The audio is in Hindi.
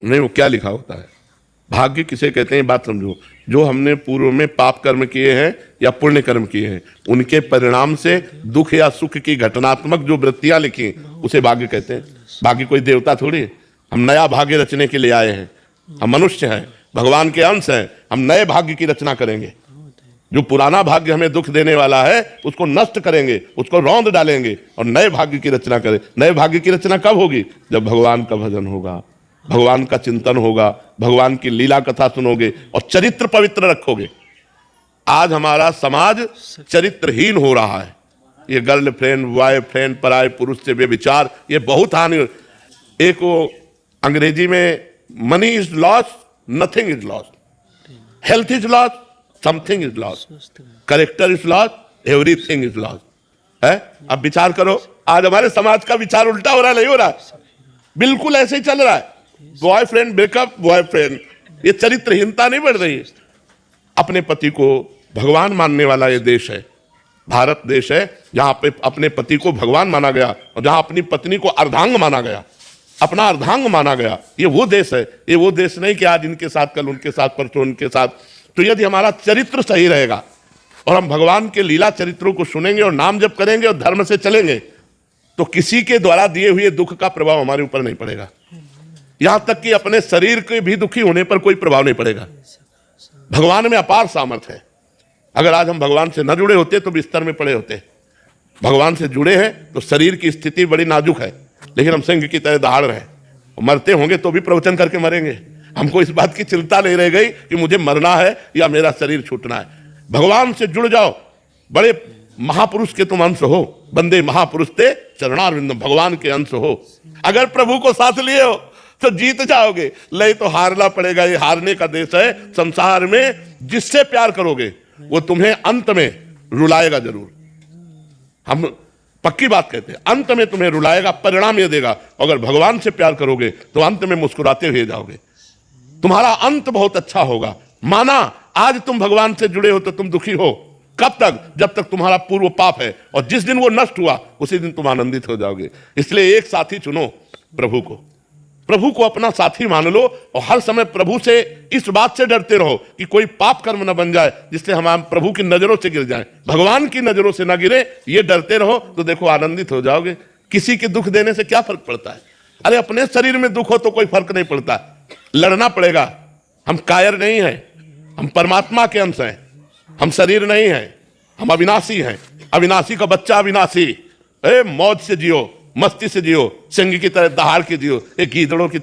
नहीं, वो क्या लिखा होता है? भाग्य किसे कहते हैं, बात समझो। जो हमने पूर्व में पाप कर्म किए हैं या पुण्य कर्म किए हैं, उनके परिणाम से दुख या सुख की घटनात्मक जो वृत्तियां लिखी, उसे भाग्य कहते हैं। भाग्य कोई देवता थोड़ी है। हम नया भाग्य रचने के लिए आए हैं। हम मनुष्य हैं, भगवान के अंश हैं। हम नए भाग्य की रचना करेंगे। जो पुराना भाग्य हमें दुख देने वाला है, उसको नष्ट करेंगे, उसको रौंद डालेंगे और नए भाग्य की रचना करें। नए भाग्य की रचना कब होगी? जब भगवान का भजन होगा, भगवान का चिंतन होगा, भगवान की लीला कथा सुनोगे और चरित्र पवित्र रखोगे। आज हमारा समाज चरित्रहीन हो रहा है। ये गर्लफ्रेंड, बॉयफ्रेंड, पराये पुरुष से व्यभिचार, ये बहुत हानि। एक वो अंग्रेजी में money is lost, nothing is lost, health is lost, something is lost, character is lost, everything is lost है। अब विचार करो, आज हमारे समाज का विचार उल्टा हो रहा है, नहीं हो रहा है? बिल्कुल ऐसे ही चल रहा है। बॉयफ्रेंड ब्रेकअप, बॉयफ्रेंड, ये चरित्रहीनता नहीं बढ़ रही है। अपने पति को भगवान मानने वाला ये देश है, भारत देश है, जहां पे अपने पति को भगवान माना गया और जहां अपनी पत्नी को अर्धांग माना गया, अपना अर्धांग माना गया। ये वो देश है। ये वो देश नहीं कि आज इनके साथ, कल उनके साथ, परसों उनके साथ। तो यदि हमारा चरित्र सही रहेगा और हम भगवान के लीला चरित्रों को सुनेंगे और नाम जप करेंगे और धर्म से चलेंगे, तो किसी के द्वारा दिए हुए दुख का प्रभाव हमारे ऊपर नहीं पड़ेगा। यहां तक कि अपने शरीर के भी दुखी होने पर कोई प्रभाव नहीं पड़ेगा। भगवान में अपार सामर्थ्य है। अगर आज हम भगवान से न जुड़े होते तो बिस्तर में पड़े होते। भगवान से जुड़े हैं तो शरीर की स्थिति बड़ी नाजुक है, लेकिन हम सिंह की तरह दहाड़ रहे। मरते होंगे तो भी प्रवचन करके मरेंगे। हमको इस बात की चिंता नहीं रह गई कि मुझे मरना है या मेरा शरीर छूटना है। भगवान से जुड़ जाओ। बड़े महापुरुष के तुम अंश हो। बंदे महापुरुष ते चरणारविंद, भगवान के अंश हो। अगर प्रभु को साथ लिए हो तो जीत जाओगे, नहीं तो हारना पड़ेगा। ये हारने का देश है। संसार में जिससे प्यार करोगे वो तुम्हें अंत में रुलाएगा जरूर। हम पक्की बात कहते हैं, अंत में तुम्हें रुलाएगा, परिणाम ये देगा। अगर भगवान से प्यार करोगे तो अंत में मुस्कुराते हुए जाओगे। तुम्हारा अंत बहुत अच्छा होगा। माना आज तुम भगवान से जुड़े हो तो तुम दुखी हो। कब तक? जब तक तुम्हारा पूर्व पाप है, और जिस दिन वो नष्ट हुआ उसी दिन तुम आनंदित हो जाओगे। इसलिए एक साथी चुनो, प्रभु को। प्रभु को अपना साथी मान लो और हर समय प्रभु से इस बात से डरते रहो कि कोई पाप कर्म न बन जाए जिससे हम प्रभु की नजरों से गिर जाएं, भगवान की नजरों से न गिरे। ये डरते रहो तो देखो आनंदित हो जाओगे। किसी के दुख देने से क्या फर्क पड़ता है? अरे अपने शरीर में दुख हो तो कोई फर्क नहीं पड़ता। लड़ना पड़ेगा। हम कायर नहीं हैं, हम परमात्मा के अंश हैं। हम शरीर नहीं हैं, हम अविनाशी हैं। अविनाशी का बच्चा अविनाशी। मौज से जियो, मस्ती से जियो, सिंह की तरह दहाड़ के जियो, एक गीदड़ों की